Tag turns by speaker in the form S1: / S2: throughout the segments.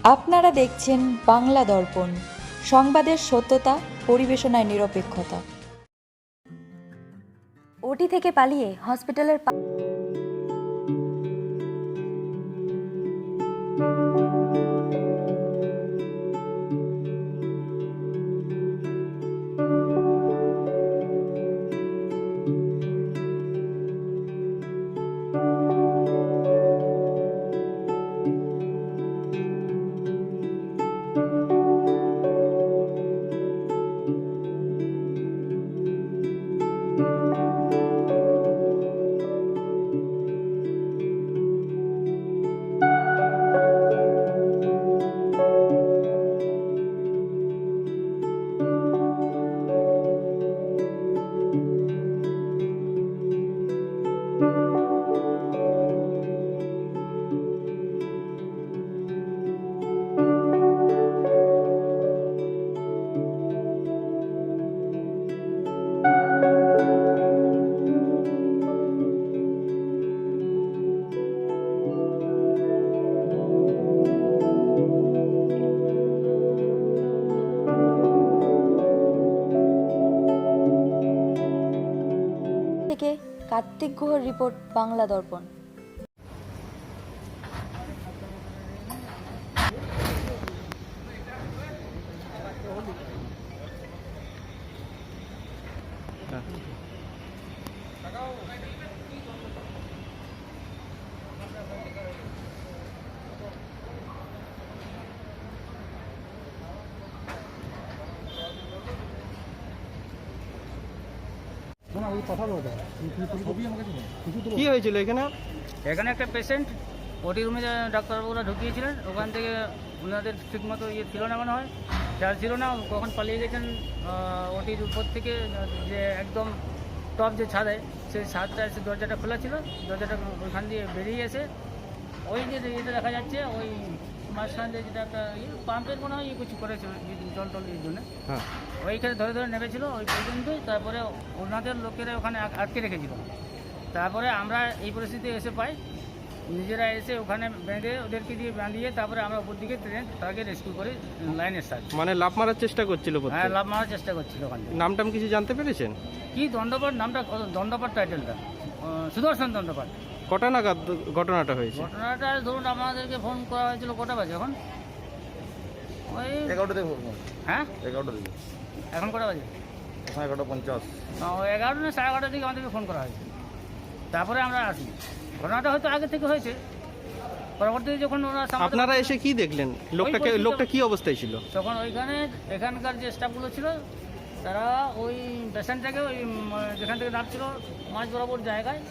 S1: আপনারা দেখছেন বাংলা দর্পণ, সংবাদের সত্যতা, পরিবেশনায় নিরপেক্ষতা।
S2: ওটি থেকে পালিয়ে হসপিটালের থেকে কার্তিক গুহর রিপোর্ট, বাংলা দর্পণ।
S3: কি হয়েছিল এখানে?
S4: এখানে একটা পেশেন্ট ওটি রুমে ডাক্তারবাবুরা ঢুকিয়েছিলেন, ওখান থেকে ওনাদের ঠিকমতো ছিল না, মনে হয় খেয়াল ছিল না, কখন পালিয়ে গেছেন ওটির উপর থেকে, যে একদম টপ যে ছাদে, সেই ছাদটা এসে দরজাটা খোলা ছিল, দরজাটা ওইখান দিয়ে বেরিয়ে এসে ওই যে ইয়েটা দেখা যাচ্ছে, ওই মাঝখান দিয়ে যেটা একটা পাম্পের মনে হয় কিছু করেছে জল টল এর জন্য, ওইখানে ধরে ধরে নেমেছিল ওই পর্যন্তই। তারপরে ওনাদের লোকেরা ওখানে আটকে রেখেছিল। তারপরে আমরা এই পরিস্থিতি এসে পাই, নিজেরা এসে ওখানে বেঁধে ওদেরকে দিয়ে বাঁধিয়ে তারপরে আমরা উপর দিকে ট্রেন তাকে রেস্কিউ করে লাইনের সাহায্যে।
S3: মানে লাভ মারার চেষ্টা করছিল?
S4: হ্যাঁ, লাভ মারার চেষ্টা করছিল ওখানে।
S3: নামটাম কিছু জানতে পেরেছেন?
S4: কি দণ্ডপাঠ নামটা, দণ্ডপাঠ টাইটেলটা সুদর্শন দণ্ডপাঠ।
S3: কটা নাগাদ ঘটনাটা হয়েছে?
S4: ঘটনাটা ধরুন আমাদেরকে ফোন করা হয়েছিল কটা বাজে, এখন ওই
S5: 11টা থেকে।
S4: হ্যাঁ
S5: 11টা থেকে।
S4: এখন কটা বাজে?
S5: 11:50।
S4: ওই 11টা না 11:30 দিকে আমাদেরকে ফোন করা হয়েছে। তারপরে আমরা আসি। ঘটনাটা হয়তো আগে থেকে হয়েছে, পরবর্তীতে যখন ওরা
S3: আপনারা এসে কি দেখলেন? লোকটা কি অবস্থায় ছিল
S4: তখন? ওইখানে এখানকার যে স্টাফগুলো ছিল তারা ওই পেশেন্টটাকে ওই যেখান থেকে নামছিল মাঝ বরাবর জায়গায়,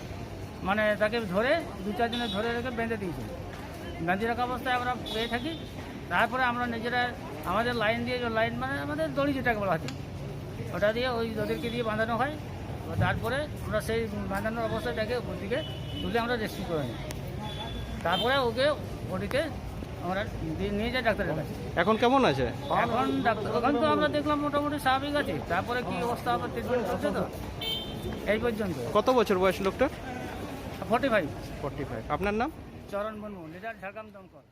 S4: মানে তাকে ধরে 2-4 জনে ধরে রেখে বেঁধে দিয়েছিল। বেঁধে রাখা অবস্থায় আমরা পেয়ে থাকি। তারপরে আমরা নিজেরা আমাদের লাইন দিয়ে, লাইন মানে আমাদের দড়ি যেটাকে বলা হচ্ছে, ওটা দিয়ে ওই ওদেরকে দিয়ে বাঁধানো হয়। তারপরে আমরা সেই বাঁধানোর অবস্থাটাকে ওপর দিকে তুলে আমরা রেস্কিউ করে নিই। তারপরে ওকে ওটিতে আমরা নিয়ে যাই ডাক্তারের কাছে।
S3: এখন কেমন আছে?
S4: এখন এখন তো আমরা দেখলাম মোটামুটি স্বাভাবিক আছে। তারপরে কি অবস্থা হবে ট্রিটমেন্ট করছে তো এই পর্যন্ত।
S3: কত বছর বয়স লোকটা?
S4: 45।
S3: আপনার নাম?
S4: চরণ বনু, লিডার ঝাড়গ্রাম দমকল।